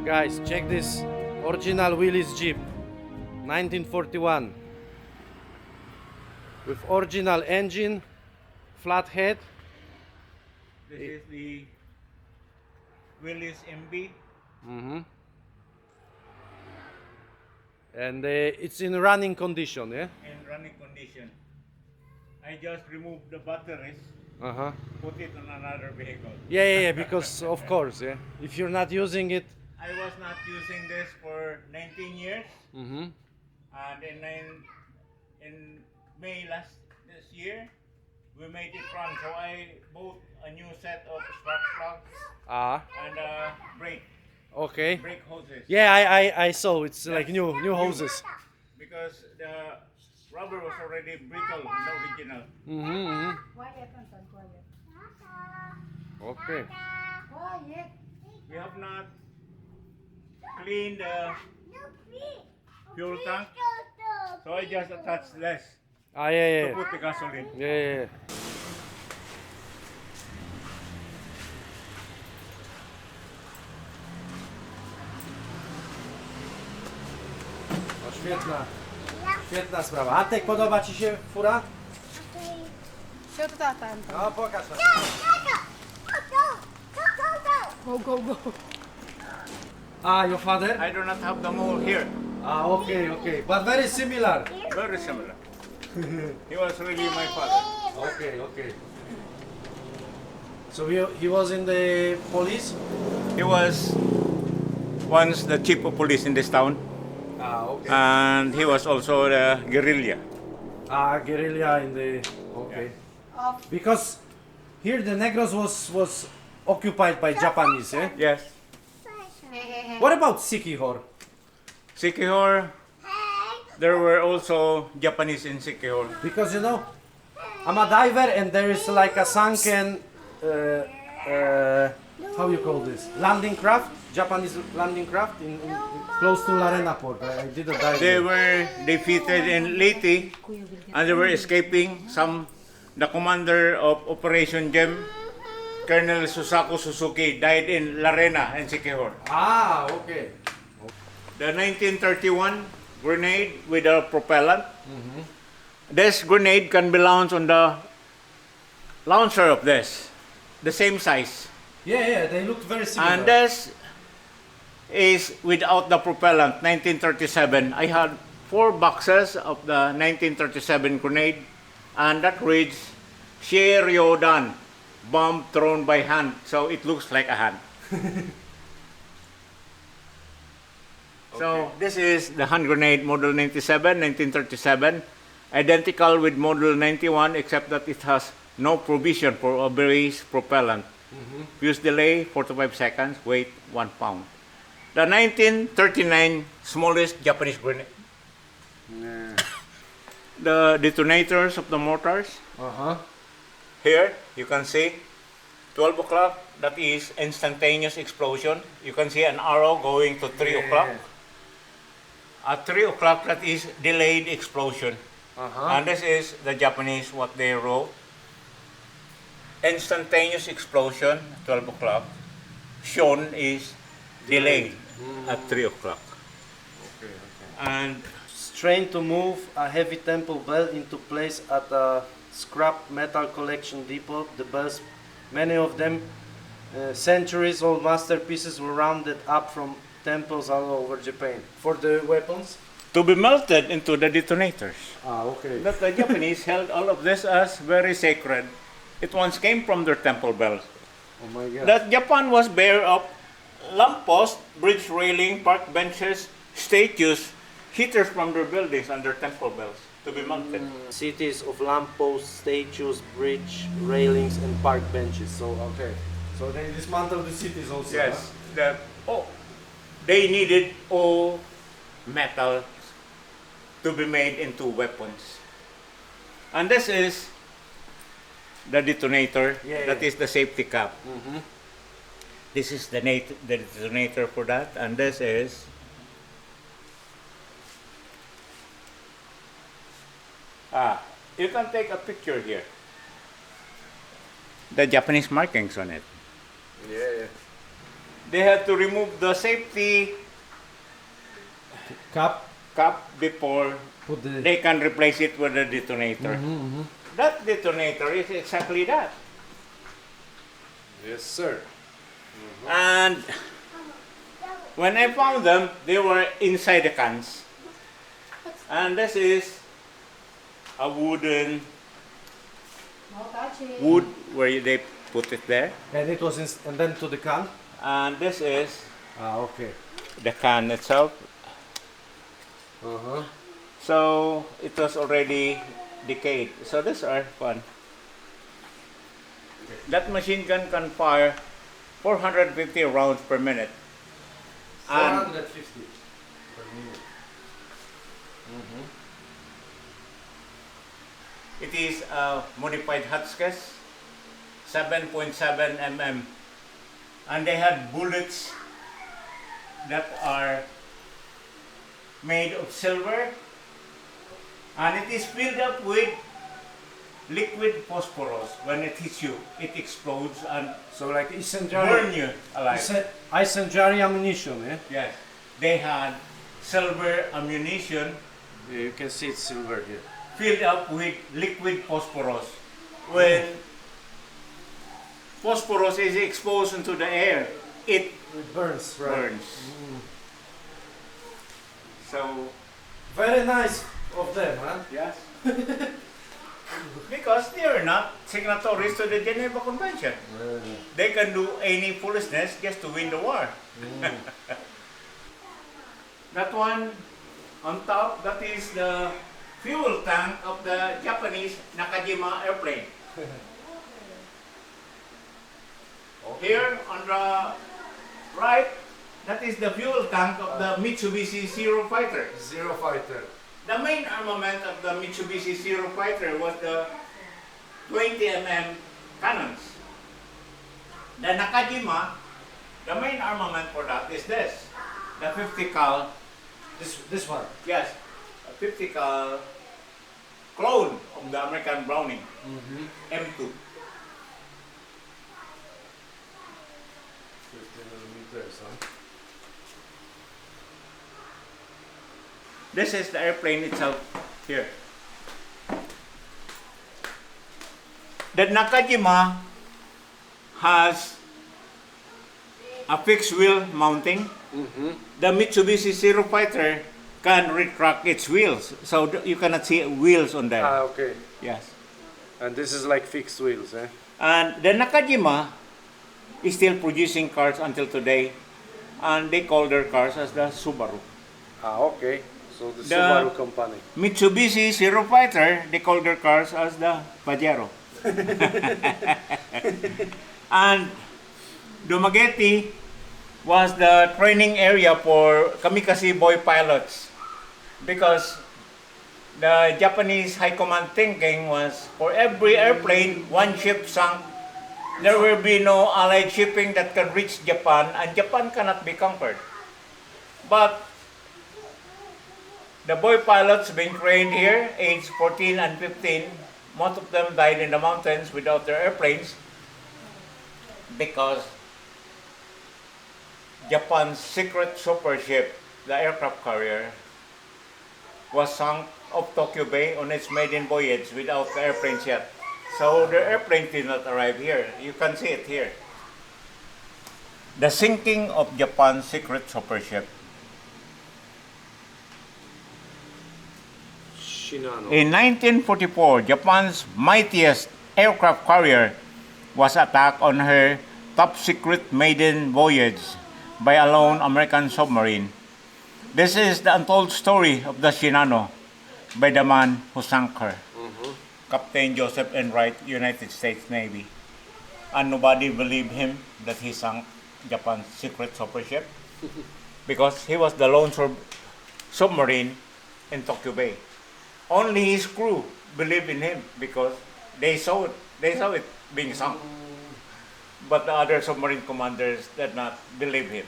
Guys, check this original Willys Jeep, 1941, with original engine, flat head. This is the Willys MB. And it's in running condition, yeah? In running condition. I just removed the batteries, put it on another vehicle. Yeah, because of course, yeah. If you're not using it. I was not using this for 19 years. And in May this year, we made it run. So I bought a new set of spark plugs and brake hoses. Yeah, I saw it's like new hoses. Because the rubber was already brittle in the original. Quiet, Anton, quiet. Okay. Quiet. We have not cleaned the fuel tank, so I just attached less Yeah. to put the gasoline. Yeah. No świetna sprawa. Antek, podoba Ci się fura? Show to tata, Anton. No, pokaż nam. Go. Your father? I do not have the mole here. Okay. But very similar. Very similar. He was really my father. Okay. So he was in the police? He was once the chief of police in this town, Okay. and he was also the guerrilla. Guerrilla in the... Okay. Because here the Negros was occupied by Japanese, eh? Yes. What about Sikihor? Sikihor, there were also Japanese in Sikihor. Because you know, I'm a diver and there is like a sunken, how you call this? Landing craft, Japanese landing craft in close to Larena port. I did a dive. They were defeated in Leyte and they were escaping. The commander of Operation Gem, Colonel Susaku Suzuki, died in Larena and Sikihor. Okay. The 1931 grenade with a propellant. This grenade can be launched on the launcher of this, the same size. Yeah, they looked very similar. And this is without the propellant, 1937. I had 4 boxes of the 1937 grenade, and that reads Sheryodan, bomb thrown by hand. So it looks like a hand. So this is the hand grenade model 97, 1937, identical with model 91, except that it has no provision for a brace propellant. Fuse delay 45 seconds, weight 1 pound. The 1939 smallest Japanese grenade. The detonators of the mortars. Here you can see 12 o'clock, that is instantaneous explosion. You can see an arrow going to 3 o'clock. At 3 o'clock, that is delayed explosion. And this is the Japanese, what they wrote. Instantaneous explosion, 12 o'clock. Shown is delayed at 3 o'clock. And Trained to move a heavy temple bell into place at a scrap metal collection depot. The bells, many of them centuries-old masterpieces, were rounded up from temples all over Japan. For the weapons? to be melted into the detonators. Okay. But the Japanese held all of this as very sacred. It once came from their temple bells. Oh my God. That Japan was bare of lampposts, bridge railing, park benches, statues, heaters from their buildings and their temple bells to be melted. Cities of lampposts, statues, bridge, railings, and park benches. So okay. So they dismantled the cities also. Yes, they needed all metal to be made into weapons. And this is the detonator. That is the safety cap. This is the detonator for that, and this is you can take a picture here. The Japanese markings on it. Yeah. they had to remove the safety Cap. cap before Put the. they can replace it with a detonator. That detonator is exactly that. Yes, sir. And when I found them, they were inside the cans. And this is a wooden No touching. wood where they put it there. And it was and then to the can. And this is Okay. the can itself. So it was already decayed. So these are fun. That machine gun can fire 450 rounds per minute. And 450 per minute. it is a modified Hotchkiss, 7.7 mm. And they had bullets that are made of silver. And it is filled up with liquid phosphorus. When it hits you, it explodes and So like burn incendiary. you alive. Incendiary ammunition, eh? Yes, they had silver ammunition Yeah, you can see it's silver here. filled up with liquid phosphorus. When phosphorus is exposed into the air, it It burns, right? burns. So, Very nice of them, huh? yes. Because they are not signatories to the Geneva Convention. They can do any foolishness just to win the war. That one on top, that is the fuel tank of the Japanese Nakajima airplane. Here on the right, that is the fuel tank of the Mitsubishi Zero Fighter. Zero fighter. The main armament of the Mitsubishi Zero Fighter was the 20 mm cannons. The Nakajima, the main armament for that is this, the 50 cal. This one. Yes, a 50 cal clone of the American Browning, M2. 50 millimeters, huh? This is the airplane itself here. The Nakajima has a fixed wheel mounting. The Mitsubishi Zero Fighter can retract its wheels, so you cannot see wheels on there. Okay. Yes. And this is like fixed wheels, eh? And the Nakajima is still producing cars until today, and they call their cars as the Subaru. Okay. So the Subaru company. Mitsubishi Zero Fighter, they call their cars as the Pajero. And Dumaguete was the training area for kamikaze boy pilots, because the Japanese high command thinking was for every airplane one ship sunk, there will be no allied shipping that can reach Japan, and Japan cannot be conquered. But the boy pilots being trained here, age 14 and 15, most of them died in the mountains without their airplanes because Japan's secret super ship, the aircraft carrier, was sunk off Tokyo Bay on its maiden voyage without the airplanes yet. So the airplane did not arrive here. You can see it here. The sinking of Japan's secret super ship. Shinano. In 1944, Japan's mightiest aircraft carrier was attacked on her top secret maiden voyage by a lone American submarine. This is the untold story of the Shinano by the man who sank her, Captain Joseph Enright, United States Navy. And nobody believed him that he sank Japan's secret super ship because he was the lone submarine in Tokyo Bay. Only his crew believed in him because they saw it being sunk. But the other submarine commanders did not believe him.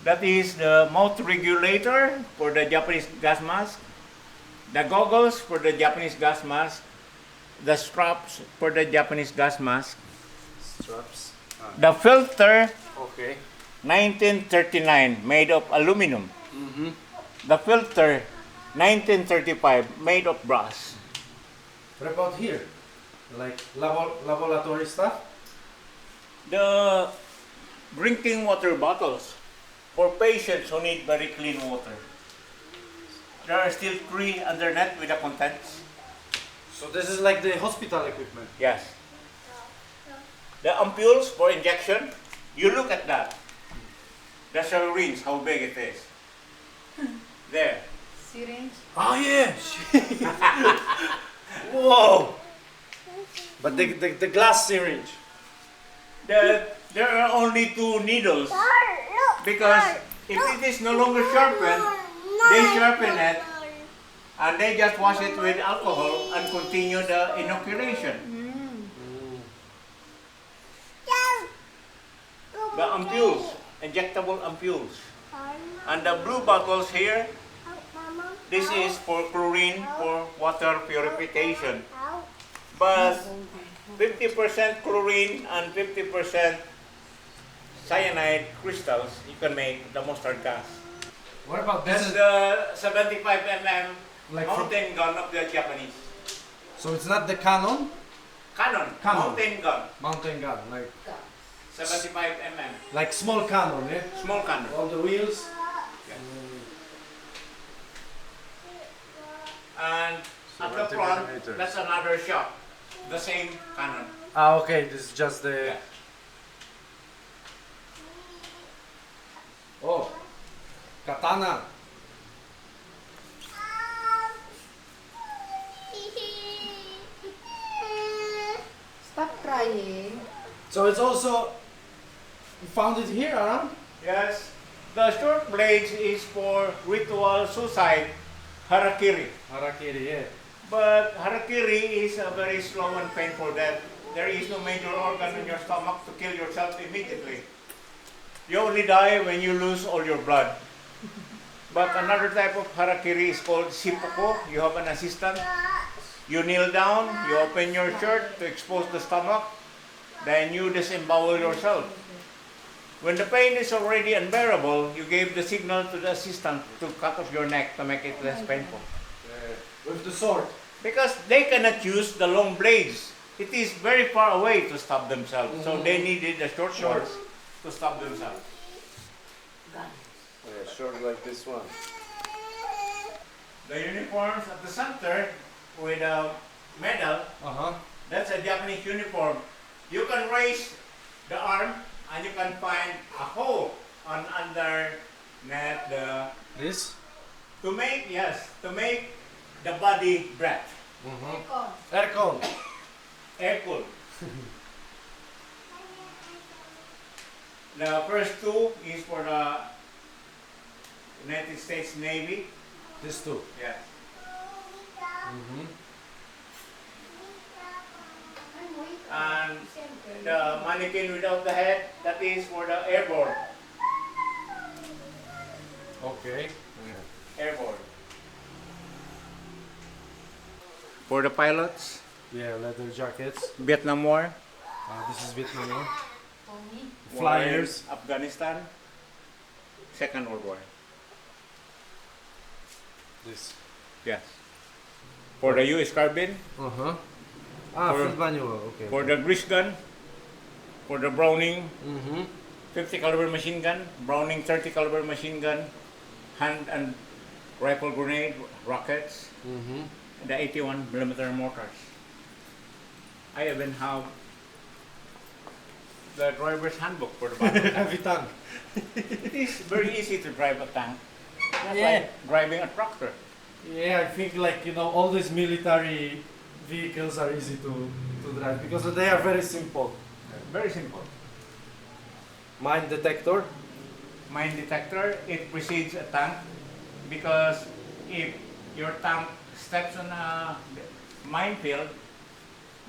That is the mouth regulator for the Japanese gas mask, the goggles for the Japanese gas mask, the straps for the Japanese gas mask, Straps. The filter, Okay. 1939, made of aluminum. Mm-hmm. The filter, 1935, made of brass. What about here? Like laboratory stuff? The drinking water bottles for patients who need very clean water. There are still 3 underneath with the contents. So this is like the hospital equipment. Yes. The ampoules for injection, you look at that. The syringe, how big it is. There. Syringe. Oh yeah! Whoa! But the glass syringe. There are only 2 needles because if it is no longer sharpened, they sharpen it and they just wash it with alcohol and continue the inoculation. The ampoules, injectable ampoules. And the blue bottles here, this is for chlorine for water purification. But 50% chlorine and 50% cyanide crystals, you can make the mustard gas. What about That's this? the 75 mm Like mountain gun of the Japanese. So it's not the Canon? Cannon, Cannon. mountain gun, Mountain gun, 75 mm, like small Canon, yeah? small cannon. All the wheels. And at the front, that's another shot, the same cannon. Ah, okay, this is just the... Yeah. Oh, katana. Stop crying. So it's also... You found it here around? Yes, the short blades is for ritual suicide, harakiri. Harakiri, yeah. But harakiri is a very slow and painful death. There is no major organ in your stomach to kill yourself immediately. You only die when you lose all your blood. But another type of harakiri is called seppuku. You have an assistant. You kneel down, you open your shirt to expose the stomach, then you disembowel yourself. When the pain is already unbearable, you gave the signal to the assistant to cut off your neck to make it less painful. With the sword. Because they cannot use the long blades. It is very far away to stab themselves. So they needed the short ones to stab themselves. Yeah, short like this one. The uniforms at the center with a medal, Uh-huh. that's a Japanese uniform. You can raise the arm and you can find a hole on underneath the... This? To make the body breath. Aircon. Air cool. The first 2 is for the United States Navy. This too. Yeah. And the mannequin without the head, that is for the airborne. Okay. Airborne. For the pilots, Yeah, leather jackets. Vietnam War. This is Vietnam. Pony. Flyers. War in Afghanistan. Second World War. This. Yes. For the US carbine, Uh-huh. Ah, For- field manual. Okay. for the grease gun, for the Browning Mm-hmm. 50 caliber machine gun, Browning 30 caliber machine gun, hand and rifle grenade, rockets, Mm-hmm. the 81 millimeter mortars. I even have the driver's handbook for the battle tank. Heavy tank. It is very easy to drive a tank. Not Yeah. like driving a tractor. Yeah, I think like, all these military vehicles are easy to drive because they are very simple. Very simple. Mine detector. Mine detector, it precedes a tank because if your tank steps on a minefield,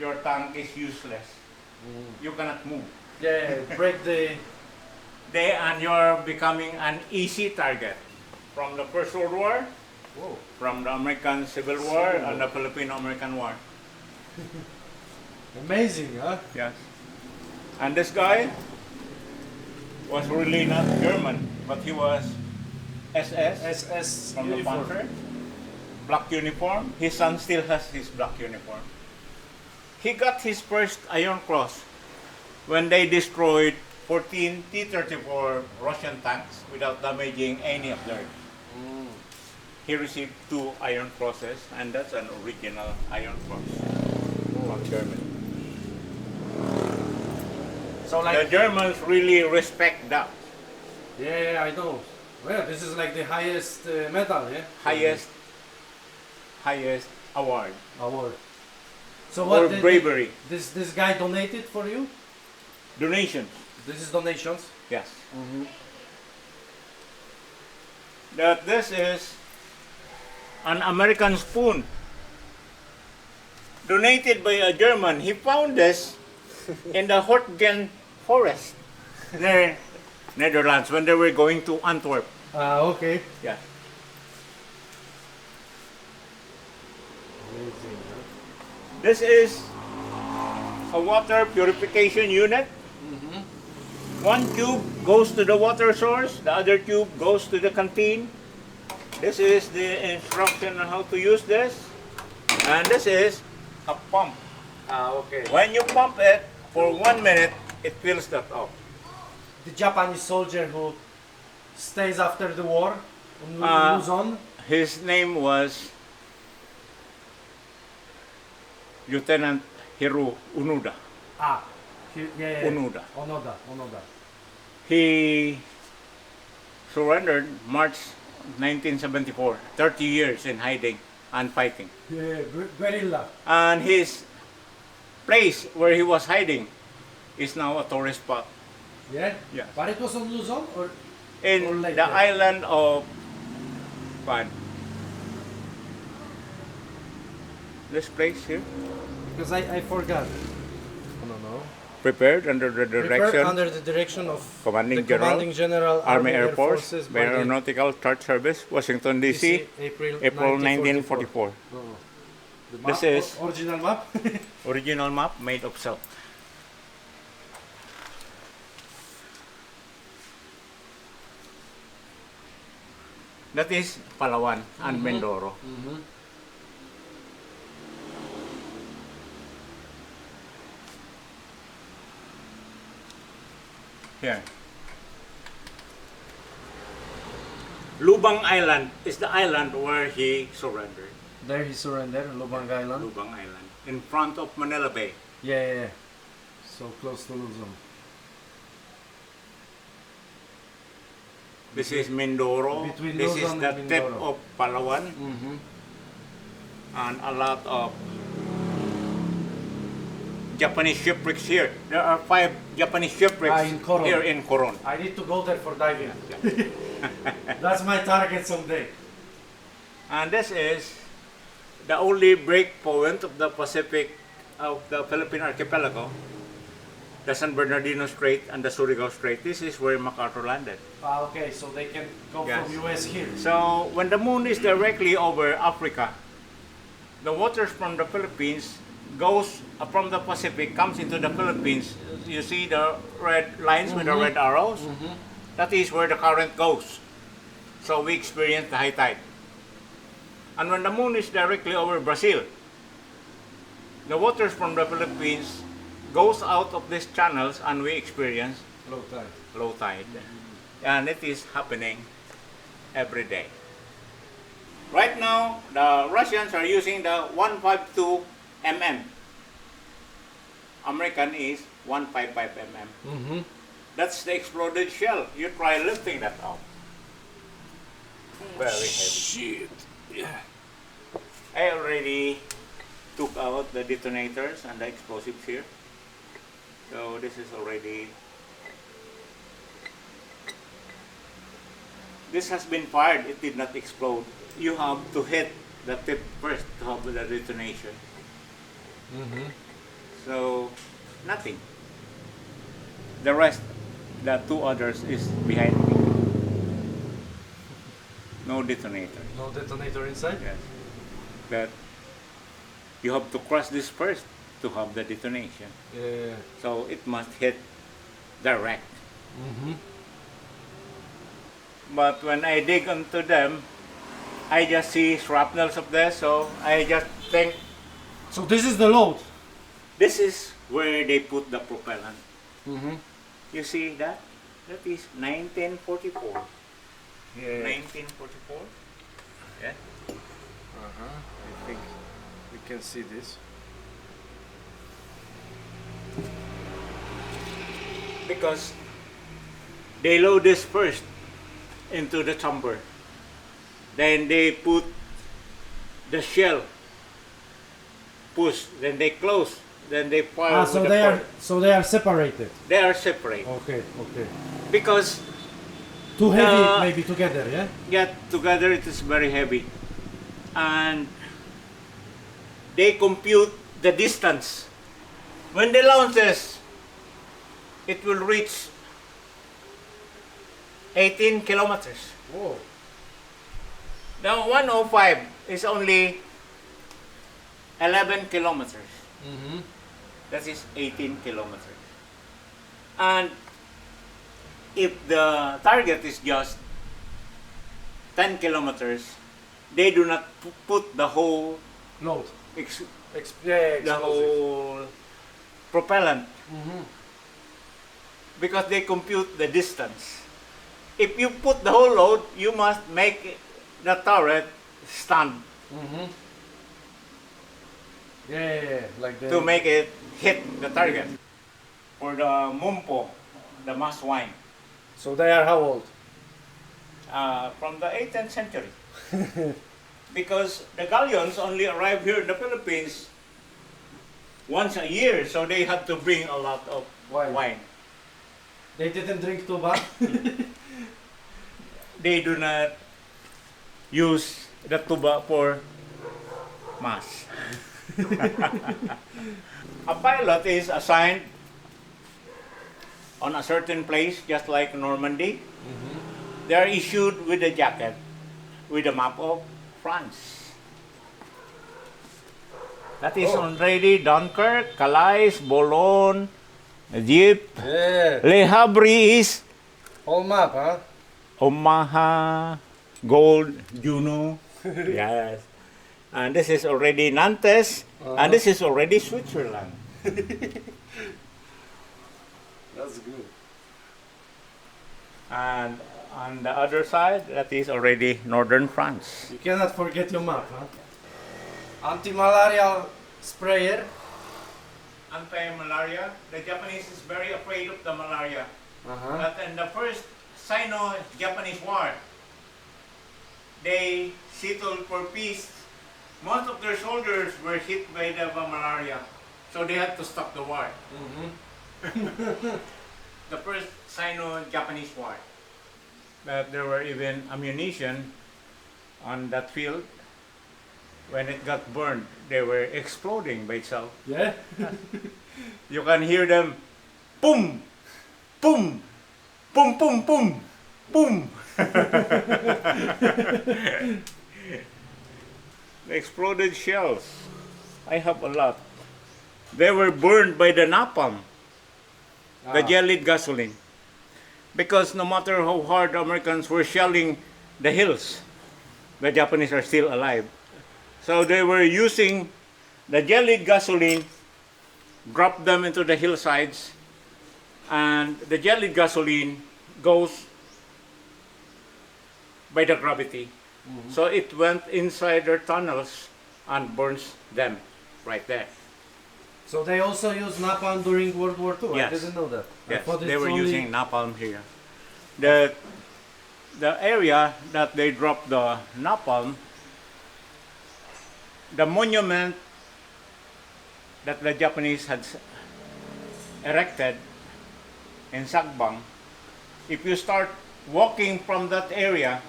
your tank is useless. You cannot move. Yeah, break the... And you're becoming an easy target. From the First World War, Whoa. from the American Civil War, Civil and the Filipino-American War. Amazing, huh? Yes. And this guy was really not German, but he was SS SS from the uniform. Panzer. Black uniform. His son still has his black uniform. He got his first Iron Cross when they destroyed 14 T-34 Russian tanks without damaging any of theirs. He received 2 Iron Crosses, and that's an original Iron Cross from Germany. So The like, Germans really respect that. yeah, I know. Well, this is like the highest medal, yeah? Highest award Award. So for what? bravery. This guy donated for you? Donations. This is donations? Yes. Mm-hmm. That this is an American spoon donated by a German. He found this in the Hortgen forest near Netherlands when they were going to Antwerp. Okay. Yeah. Amazing, huh? This is a water purification unit. One tube goes to the water source, the other tube goes to the canteen. This is the instruction on how to use this. And this is a pump. Okay. When you pump it for 1 minute, it fills that up. The Japanese soldier who stays after the war in Luzon. His name was Lieutenant Hiro Unoda. Yeah. Onoda. Onoda. He surrendered March 1974, 30 years in hiding and fighting. Yeah, guerrilla. And his place where he was hiding is now a tourist spot Yeah? Yes. But it was on Luzon or in later? the island of this place here, because I forgot. No. prepared under the Prepared direction under the direction of Commanding the General, Commanding General Army Air Force, Forces by Aeronautical Chart Service, Washington DC, April 1944. The This map, is- original map. Original map made of silk. That is Palawan and Mindoro. Here. Lubang Island is the island where he surrendered. There he surrendered, Lubang Island. Lubang Island, in front of Manila Bay. Yeah. So close to Luzon. This is Mindoro. Between This is Luzon the and tip Mindoro. of Palawan, and a lot of Japanese shipwrecks here. There are 5 Japanese shipwrecks in Coron. here in Coron. I need to go there for diving. That's my target someday. And this is the only break point of the Pacific, of the Philippine archipelago, the San Bernardino Strait and the Surigao Strait. This is where MacArthur landed. Okay, so they can go Yes. from US here. So when the moon is directly over Africa, the waters from the Philippines goes from the Pacific, comes into the Philippines. You see the red lines with the red arrows? That is where the current goes. So we experience the high tide. And when the moon is directly over Brazil, the waters from the Philippines goes out of these channels and we experience Low tide. low tide. And it is happening every day. Right now, the Russians are using the 152 mm. American is 155 mm. That's the exploded shell. You try lifting that out. Very heavy. Shit. Yeah. I already took out the detonators and the explosives here. So this is already... This has been fired, it did not explode. You have to hit the tip first to have the detonation. So, nothing. The rest, the 2 others, is behind me. No detonator. No detonator inside? Yes. That you have to crush this first to have the detonation. Yeah. So it must hit direct. Mm-hmm. But when I dig into them, I just see shrapnels up there, so I just think So this is the load. this is where they put the propellant. Mm-hmm. You see that? That is 1944. Yeah. 1944. Yeah. I think we can see this. Because they load this first into the chamber. Then they put the shell, push, then they close, then they fire. So with they the are cord. they are separated. They are separate Okay. Okay. because Too heavy maybe together, yeah? yeah, together it is very heavy, and they compute the distance. When they launch this, it will reach 18 kilometers. Whoa. Now 105 is only 11 kilometers. Mm-hmm. That is 18 kilometers. And if the target is just 10 kilometers, they do not put the whole Load. ex- Yeah, the whole propellant Mm-hmm. because they compute the distance. If you put the whole load, you must make the turret stand Mm-hmm. Yeah, like that. to make it hit the target. For the mumpo, the mass wine, So they are how old? from the 18th century. Because the galleons only arrived here in the Philippines once a year, so they had to bring a lot of wine. They didn't drink too much. They do not use the tuba for mass. A pilot is assigned on a certain place, just like Normandy. They are issued with a jacket with a map of France. That is already Dunkirk, Calais, Boulogne, Egypt. Yeah. Le Havre is Whole map, huh? Omaha, Gold, Juno. Yes. And this is already Nantes, and this is already Switzerland. That's good. And on the other side, that is already northern France. You cannot forget your map, huh? Anti-malarial sprayer. Anti-malaria. The Japanese is very afraid of the malaria. Uh-huh. But in the first Sino-Japanese war, they settled for peace. Most of their soldiers were hit by the malaria, so they had to stop the war. The first Sino-Japanese war. But there were even ammunition on that field. When it got burned, they were exploding by itself. Yeah? You can hear them, boom, boom, boom, boom, boom, boom. The exploded shells. I have a lot. They were burned by the napalm, the jellied gasoline. Because no matter how hard the Americans were shelling the hills, the Japanese are still alive. So they were using the jellied gasoline, drop them into the hillsides, and the jellied gasoline goes by the gravity. So it went inside their tunnels and burns them right there. So they also used napalm during World War II? Yes. I didn't know that. I Yes, thought they it's were only- using napalm here. The area that they dropped the napalm, the monument that the Japanese had erected in Sagbang, if you start walking from that area,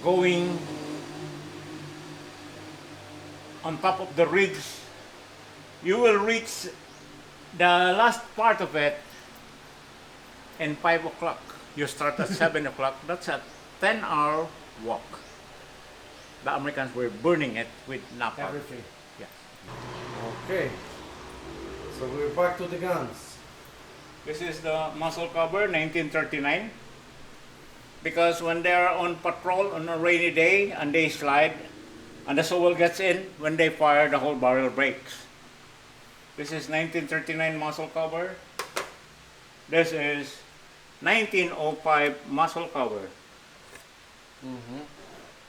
going on top of the ridge, you will reach the last part of it in 5 o'clock. You start at 7 o'clock. That's a 10-hour walk. The Americans were burning it with napalm. Everything. Yes. Okay. So we're back to the guns. This is the muzzle cover, 1939. Because when they are on patrol on a rainy day and they slide and the soil gets in, when they fire, the whole barrel breaks. This is 1939 muzzle cover. This is 1905 muzzle cover.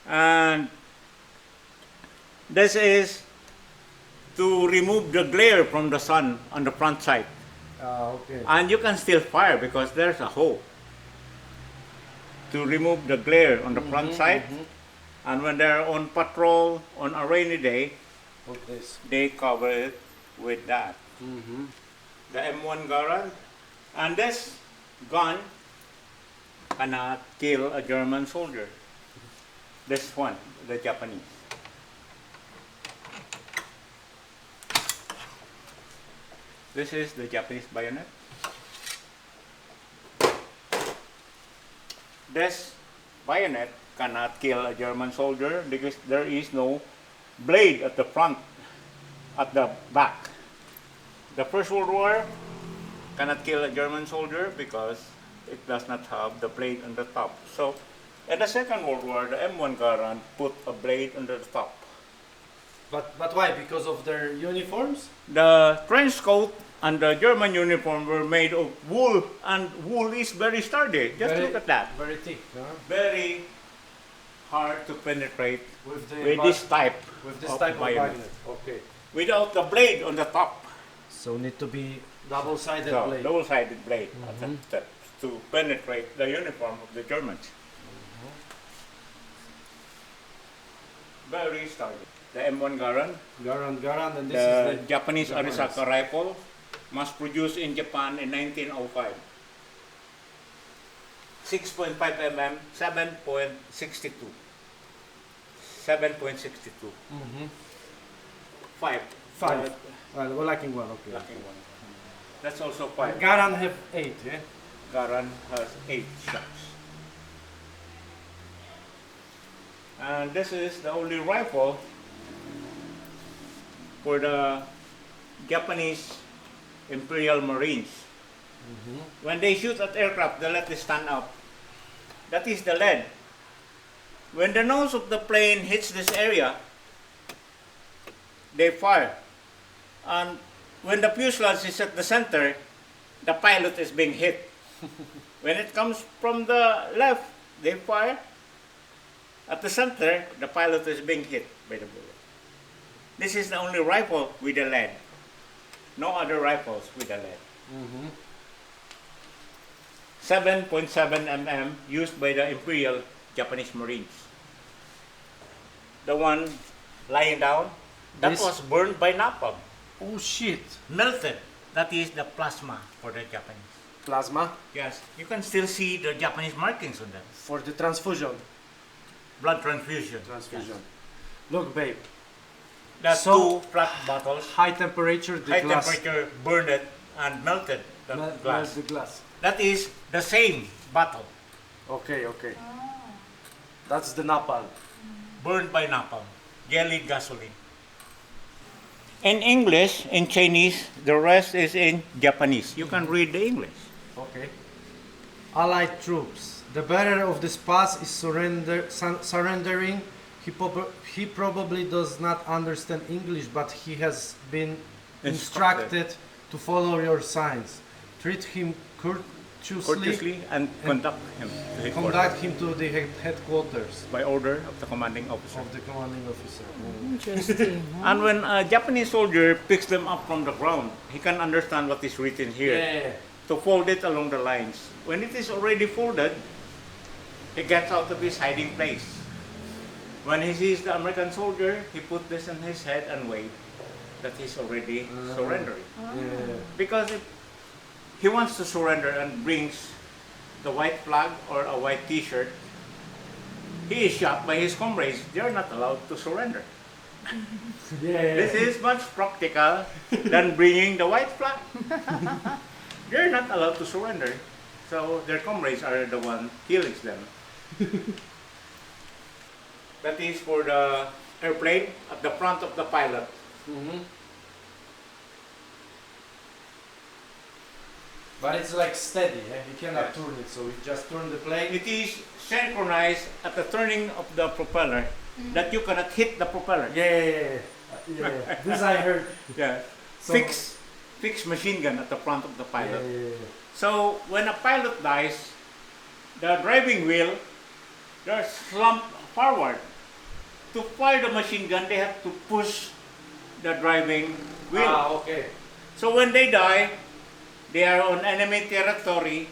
And this is to remove the glare from the sun on the front side. Okay. And you can still fire because there's a hole to remove the glare on the front side. And when they're on patrol on a rainy day, Put this. they cover it with that. The M1 Garand. And this gun cannot kill a German soldier. This one, the Japanese. This is the Japanese bayonet. This bayonet cannot kill a German soldier because there is no blade at the front, at the back. The First World War cannot kill a German soldier because it does not have the blade on the top. So, in the Second World War, the M1 Garand put a blade under the top. But why? Because of their uniforms? The trench coat and the German uniform were made of wool, and wool is very sturdy. Just look at that. Very thick. Very hard to penetrate With this type with this of type of bayonet. bayonet. Okay. Without the blade on the top. So need to be double-sided So, blade. double-sided blade at the top to penetrate the uniform of the Germans. Very sturdy. The M1 Garand, Garand, and this the is the Japanese Japanese. Arisaka rifle, mass produced in Japan in 1905. 6.5 mm, 7.62. 7.62. 5. Five. We're lacking one. Okay. Lacking one. That's also 5. Garand have 8. Yeah. Garand has 8 shots. And this is the only rifle for the Japanese Imperial Marines. When they shoot at aircraft, they let it stand up. That is the lead. When the nose of the plane hits this area, they fire. And when the fuselage is at the center, the pilot is being hit. When it comes from the left, they fire. At the center, the pilot is being hit by the bullet. This is the only rifle with a lead. No other rifles with a lead. 7.7 mm used by the Imperial Japanese Marines. The one lying down, that This- was burned by napalm. Oh shit! Melted. That is the plasma for the Japanese. Plasma Yes, you can still see the Japanese markings on them. for the transfusion. Blood transfusion. Look, babe. The So- two flat bottles, High temperature, the high glass. temperature burned it and melted the glass. The glass. That is the same bottle Okay. That's the napalm. burned by napalm, jellied gasoline. In English, in Chinese, the rest is in Japanese. You can read the English. Okay. Allied troops. The bearer of this pass is surrendering. He probably does not understand English, but he has been instructed to follow your signs. Treat him courteously And conduct him to headquarters conduct him to the headquarters by order of the commanding officer. of the commanding officer. Interesting. And when a Japanese soldier picks them up from the ground, he can understand what is written here. Yeah. To fold it along the lines. When it is already folded, he gets out of his hiding place. When he sees the American soldier, he puts this on his head and wave that he's already surrendering. Yeah. Because if he wants to surrender and brings the white flag or a white t-shirt, he is shot by his comrades. They are not allowed to surrender. Yeah. This is much practical than bringing the white flag. They're not allowed to surrender. So their comrades are the one killing them. That is for the airplane at the front of the pilot. But it's like steady, eh? You cannot Yes. turn it, so you just turn the plane. It is synchronized at the turning of the propeller that you cannot hit the propeller. Yeah. This I heard. Yeah. So- Fixed machine gun at the front of the pilot. Yeah. So when a pilot dies, the driving wheel, they're slumped forward. To fire the machine gun, they have to push the driving wheel. Ah, okay. So when they die, they are on enemy territory.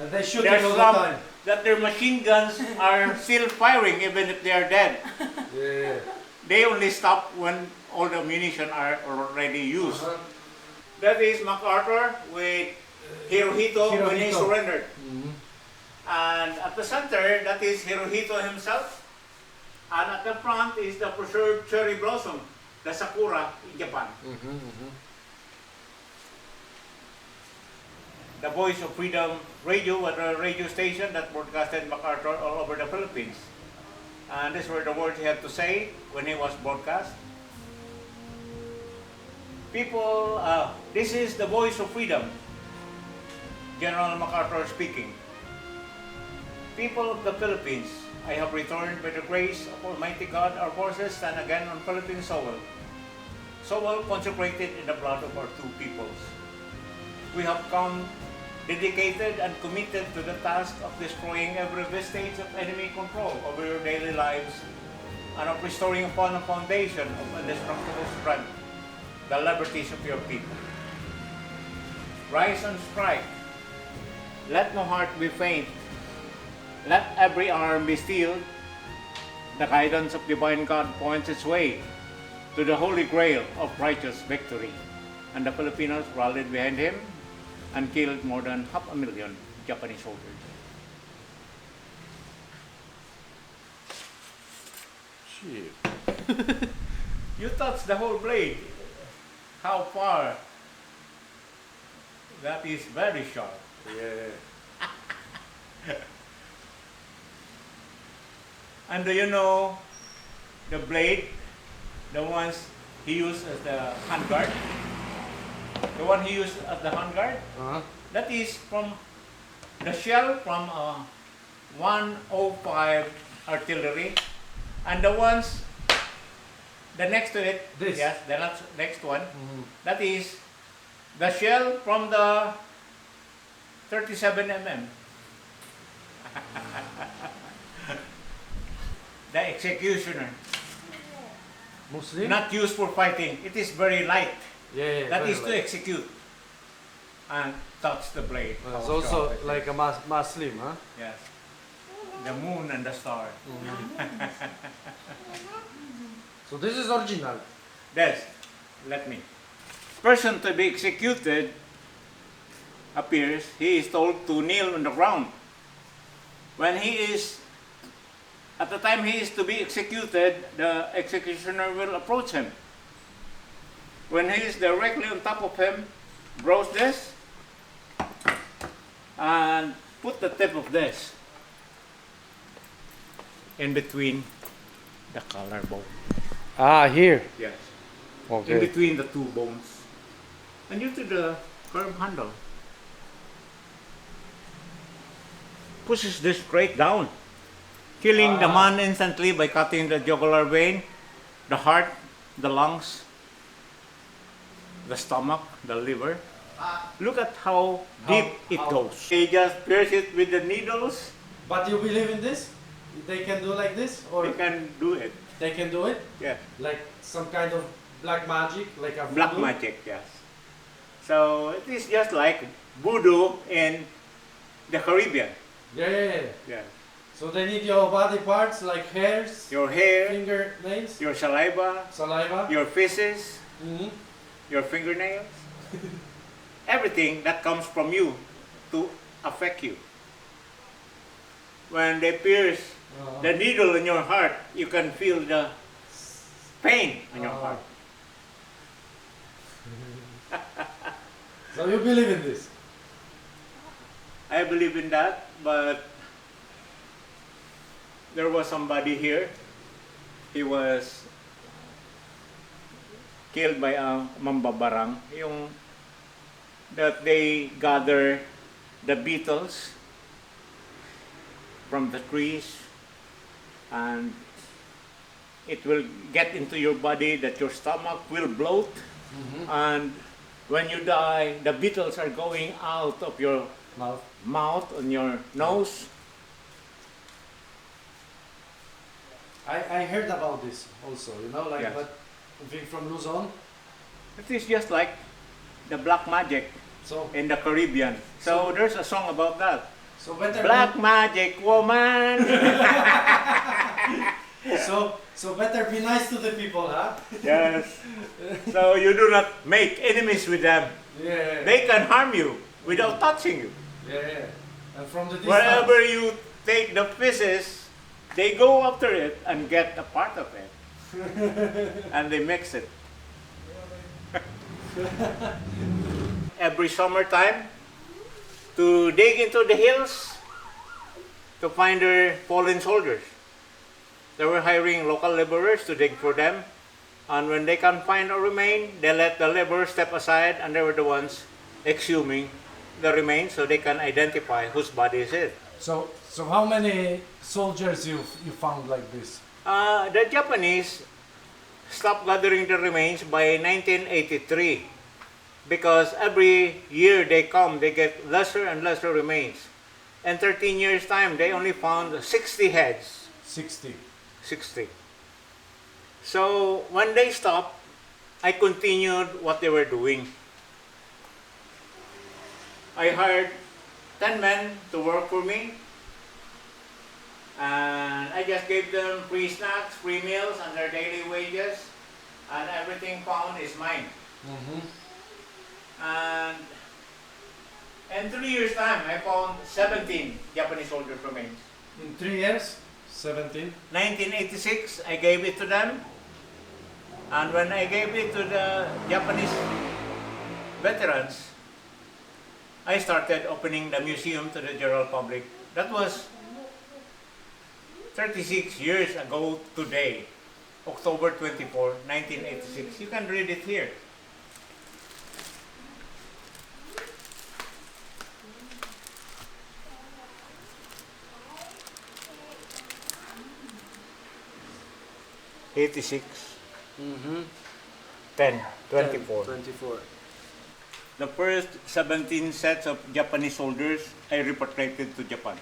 And they shoot They're it all the slumped time. that their machine guns are still firing even if they are dead. Yeah. They only stop when all the ammunition are already used. Uh-huh. That is MacArthur with Hirohito when he Hirohito. surrendered. Mhm. And at the center, that is Hirohito himself. And at the front is the preserved cherry blossom, the sakura in Japan. The Voice of Freedom Radio was a radio station that broadcasted MacArthur all over the Philippines. And these were the words he had to say when he was broadcast. People, this is the voice of freedom. General MacArthur speaking. People of the Philippines, I have returned by the grace of Almighty God. Our forces stand again on Philippine soil. Soil consecrated in the blood of our two peoples. We have come dedicated and committed to the task of destroying every vestige of enemy control over your daily lives and of restoring upon a foundation of indestructible strength the liberties of your people. Rise and strike. Let no heart be faint. Let every arm be steeled. The guidance of divine God points its way to the holy grail of righteous victory. And the Filipinos rallied behind him and killed more than 500,000 Japanese soldiers. Shit. You touch the whole blade. How far? That is very sharp. Yeah. And do you know the blade, the ones he used as the handguard? The one he used as the handguard? Uh-huh. That is from the shell from 105 artillery, and the ones the next to it, This. yes, the next one, that is the shell from the 37 mm. The executioner, Muslim? not used for fighting. It is very light. Yeah. That very is to light. execute and touch the blade. It's How also sharp it is. like a Muslim, huh? Yes. The moon and the star. So this is original. Yes, let me. Person to be executed appears, he is told to kneel on the ground. When he is, at the time he is to be executed, the executioner will approach him. When he is directly on top of him, broach this and put the tip of this in between the collarbone. Ah, here. Yes. In Okay. between the two bones. And due to the firm handle, pushes this straight down, killing the man instantly by cutting the jugular vein, the heart, the lungs, the stomach, the liver. Look at how deep it goes. They just pierce it with the needles. But you believe in this? They can do like this? Or They can do it. they can do it? Yeah. Like some kind of black magic? Like a Black voodoo? magic, yes. So it is just like voodoo in the Caribbean. Yeah. Yeah. So they need your body parts like hairs, Your hair, fingernails, your saliva, saliva. your feces, Mhm. your fingernails, everything that comes from you to affect you. When they pierce the needle in your heart, you can feel the pain in your heart. So you believe in this? I believe in that, but there was somebody here. He was killed by a mambabarang. Yung that they gather the beetles from the trees, and it will get into your body that your stomach will bloat, and when you die, the beetles are going out of your mouth on your nose. I heard about this also, like Yes. but being from Luzon. It is just like the black magic So in the Caribbean. So there's a song about that. so better Black magic woman. so better be nice to the people, huh? Yes. So you do not make enemies with them. Yeah. They can harm you without touching you. Yeah. And from the distance. Wherever you take the pieces, they go after it and get a part of it. And they mix it. Every summertime, to dig into the hills to find their fallen soldiers. They were hiring local laborers to dig for them, and when they can't find a remain, they let the laborers step aside, and they were the ones exhuming the remains so they can identify whose body is it. So how many soldiers you found like this? The Japanese stopped gathering the remains by 1983 because every year they come, they get lesser and lesser remains. In 13 years' time, they only found 60 heads. 60. 60. So when they stopped, I continued what they were doing. I hired 10 men to work for me, and I just gave them free snacks, free meals, and their daily wages, and everything found is mine. And in 3 years' time, I found 17 Japanese soldiers' remains. In 3 years, 17. 1986, I gave it to them, and when I gave it to the Japanese veterans, I started opening the museum to the general public. That was 36 years ago today, October 24, 1986. You can read it here. '86, 10, 24. 24. The first 17 sets of Japanese soldiers I repatriated to Japan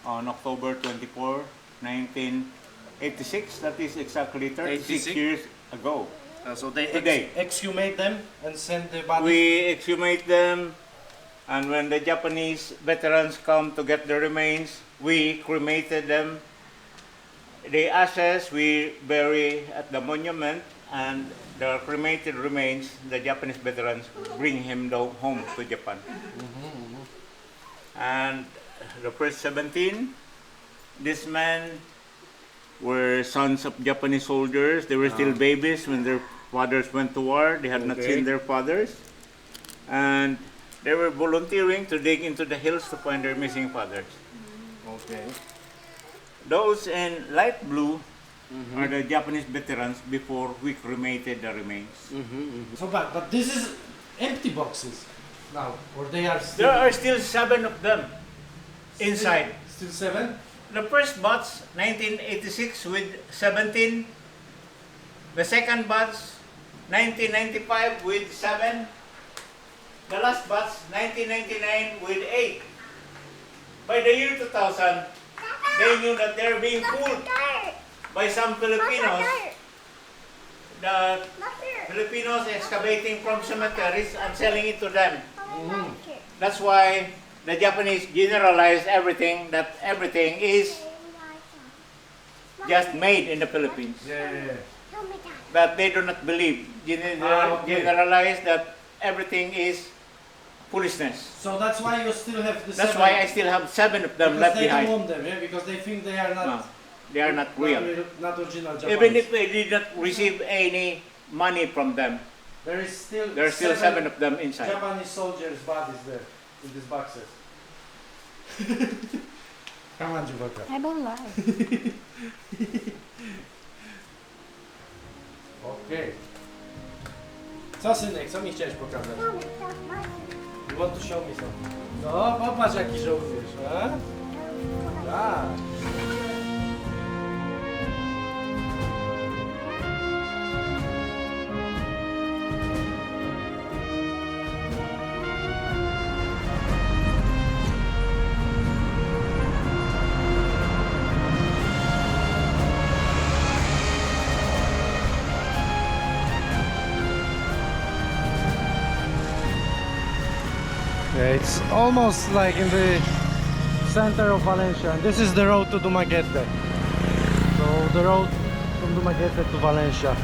on October 24, 1986. That is exactly 36 86? years ago. So they Today. exhumate them and send the bodies. We exhumate them, and when the Japanese veterans come to get the remains, we cremated them. The ashes we bury at the monument, and the cremated remains, the Japanese veterans bring him home to Japan. And the first 17, these men were sons of Japanese soldiers. They were still babies when their fathers went to war. They had not seen their fathers. And they were volunteering to dig into the hills to find their missing fathers. Okay. Those in light blue are the Japanese veterans before we cremated the remains. So but this is empty boxes now, or they are still. There are still 7 of them inside. Still 7. The first batch, 1986 with 17. The second batch, 1995 with 7. The last batch, 1999 with 8. By the year 2000, they knew that they're being fooled by some Filipinos. The Filipinos excavating from cemeteries and selling it to them. That's why the Japanese generalize everything, that everything is just made in the Philippines. Yeah. But they do not believe. Generalize that everything is foolishness. So that's why you still have the. That's 7. why I still have 7 of them Because left they behind. don't want them, yeah? Because they think they are not. No, they are not real. Not original Japanese. Even if they did not receive any money from them, there is still. there are still 7 of them inside. Japanese soldiers' bodies there in these boxes. Come on, Jubaka. I don't lie. Okay. Co synek, co mi chciałeś pokazać? You want to show me something? No, popatrz jaki żołnierz, a? Tak. Yeah, it's almost like in the center of Valencia, and this is the road to Dumaguete. So the road from Dumaguete to Valencia.